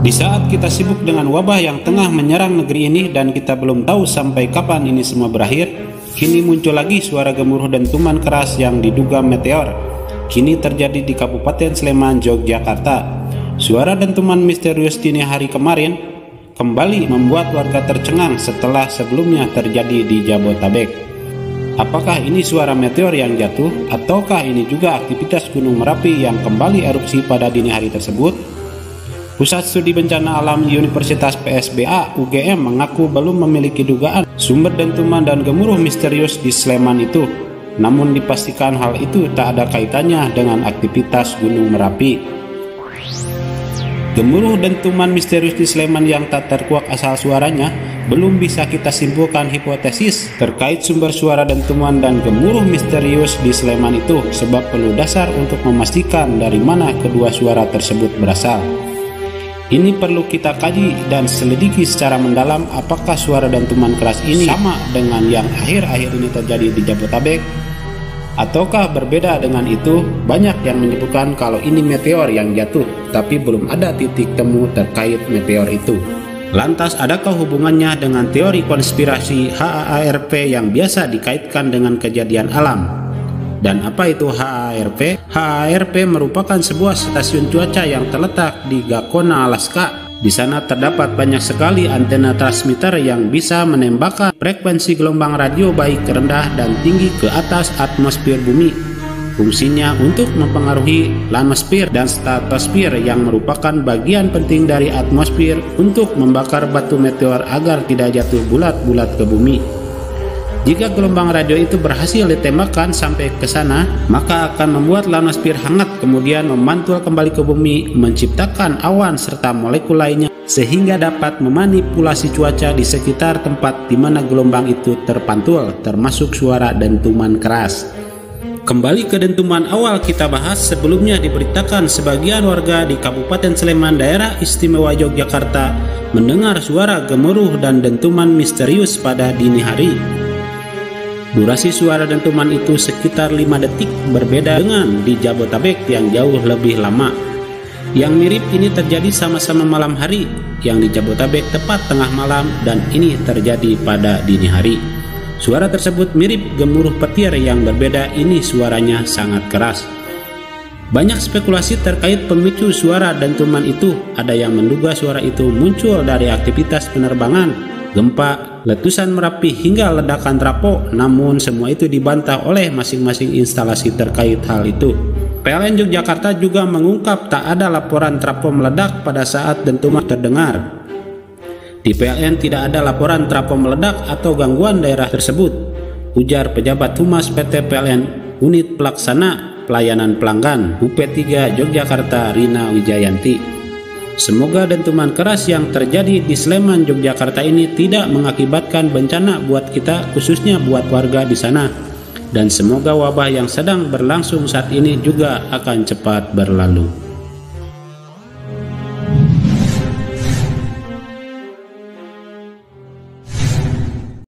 Di saat kita sibuk dengan wabah yang tengah menyerang negeri ini dan kita belum tahu sampai kapan ini semua berakhir, kini muncul lagi suara gemuruh dentuman keras yang diduga meteor. Kini terjadi di Kabupaten Sleman, Yogyakarta. Suara dentuman misterius dini hari kemarin kembali membuat warga tercengang setelah sebelumnya terjadi di Jabotabek. Apakah ini suara meteor yang jatuh, ataukah ini juga aktivitas Gunung Merapi yang kembali erupsi pada dini hari tersebut? Pusat Studi Bencana Alam Universitas PSBA UGM mengaku belum memiliki dugaan sumber dentuman dan gemuruh misterius di Sleman itu. Namun dipastikan hal itu tak ada kaitannya dengan aktivitas Gunung Merapi. Gemuruh dentuman misterius di Sleman yang tak terkuak asal suaranya belum bisa kita simpulkan hipotesis terkait sumber suara dentuman dan gemuruh misterius di Sleman itu, sebab perlu dasar untuk memastikan dari mana kedua suara tersebut berasal. Ini perlu kita kaji dan selidiki secara mendalam apakah suara dentuman keras ini sama dengan yang akhir-akhir ini terjadi di Jabotabek, ataukah berbeda dengan itu. Banyak yang menyebutkan kalau ini meteor yang jatuh, tapi belum ada titik temu terkait meteor itu. Lantas adakah hubungannya dengan teori konspirasi HAARP yang biasa dikaitkan dengan kejadian alam? Dan apa itu HAARP? HAARP merupakan sebuah stasiun cuaca yang terletak di Gakona, Alaska. Di sana terdapat banyak sekali antena transmitter yang bisa menembakkan frekuensi gelombang radio baik rendah dan tinggi ke atas atmosfer bumi. Fungsinya untuk mempengaruhi ionosfer dan stratosfer yang merupakan bagian penting dari atmosfer untuk membakar batu meteor agar tidak jatuh bulat-bulat ke bumi. Jika gelombang radio itu berhasil ditembakkan sampai ke sana, maka akan membuat ionosfer hangat, kemudian memantul kembali ke bumi, menciptakan awan serta molekul lainnya, sehingga dapat memanipulasi cuaca di sekitar tempat di mana gelombang itu terpantul, termasuk suara dentuman keras. Kembali ke dentuman awal kita bahas, sebelumnya diberitakan sebagian warga di Kabupaten Sleman, Daerah Istimewa Yogyakarta, mendengar suara gemuruh dan dentuman misterius pada dini hari. Durasi suara dentuman itu sekitar 5 detik, berbeda dengan di Jabotabek yang jauh lebih lama. Yang mirip ini terjadi sama-sama malam hari, yang di Jabotabek tepat tengah malam, dan ini terjadi pada dini hari. Suara tersebut mirip gemuruh petir, yang berbeda ini suaranya sangat keras. Banyak spekulasi terkait pemicu suara dentuman itu. Ada yang menduga suara itu muncul dari aktivitas penerbangan, gempa, letusan Merapi hingga ledakan trafo, namun semua itu dibantah oleh masing-masing instalasi terkait hal itu. PLN Yogyakarta juga mengungkap tak ada laporan trafo meledak pada saat dentuman terdengar. Di PLN tidak ada laporan trafo meledak atau gangguan daerah tersebut, ujar pejabat Humas PT PLN Unit Pelaksana Pelayanan Pelanggan UP3 Yogyakarta, Rina Wijayanti. Semoga dentuman keras yang terjadi di Sleman, Yogyakarta ini tidak mengakibatkan bencana buat kita, khususnya buat warga di sana. Dan semoga wabah yang sedang berlangsung saat ini juga akan cepat berlalu.